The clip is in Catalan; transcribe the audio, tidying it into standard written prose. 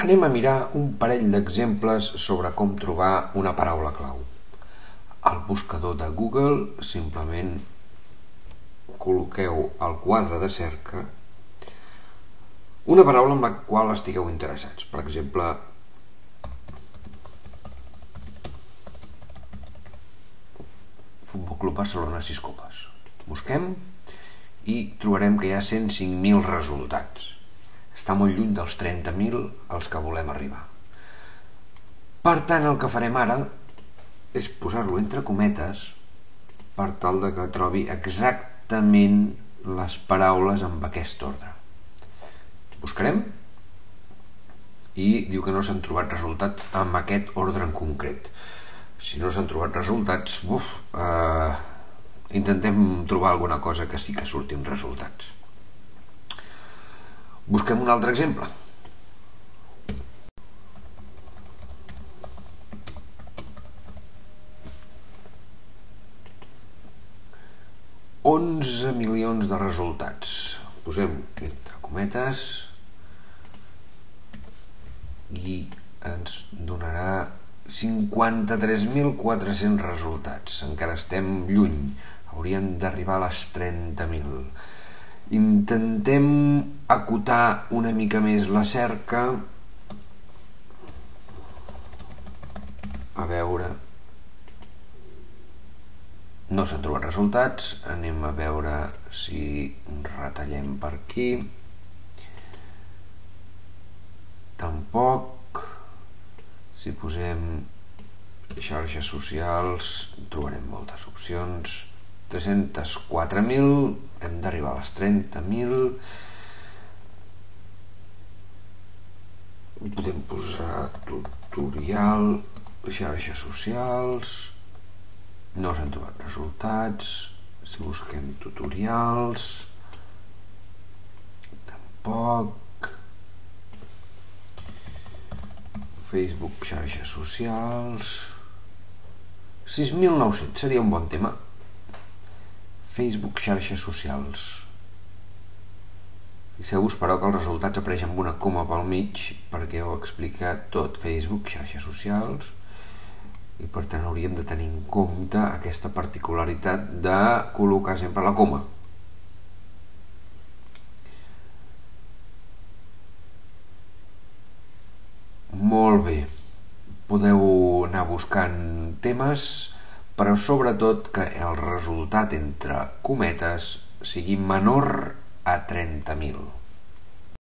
Anem a mirar un parell d'exemples sobre com trobar una paraula clau. Al buscador de Google simplement col·loqueu al quadre de cerca una paraula amb la qual estigueu interessats. Per exemple, Futbol Club Barcelona 6 copes. Busquem i trobarem que hi ha 105.000 resultats. Està molt lluny dels 30.000 als que volem arribar. Per tant, el que farem ara és posar-lo entre cometes per tal de que trobi exactament les paraules amb aquest ordre. Buscarem i diu que no s'han trobat resultats amb aquest ordre en concret. Si no s'han trobat resultats, intentem trobar alguna cosa que sí que surti amb resultats. Busquem un altre exemple. «11 milions de resultats». Posem entre cometes i ens donarà 53.400 resultats. Encara estem lluny. Hauríem d'arribar a les 30.000. Intentem acotar una mica més la cerca. A veure... No s'han trobat resultats. Anem a veure si retallem per aquí. Tampoc. Si posem xarxes socials trobarem moltes opcions. 304.000, hem d'arribar a les 30.000. Podem posar tutorial, xarxes socials, no s'han trobat resultats. Si busquem tutorials, tampoc. Facebook, xarxes socials... 6.900 seria un bon tema. Facebook, xarxes socials. Fixeu-vos, però, que els resultats apareixen amb una coma pel mig perquè ho ha explicat tot. Facebook, xarxes socials, i per tant hauríem de tenir en compte aquesta particularitat de col·locar sempre la coma. Molt bé. Podeu anar buscant temes, però sobretot que el resultat entre cometes sigui menor a 30.000.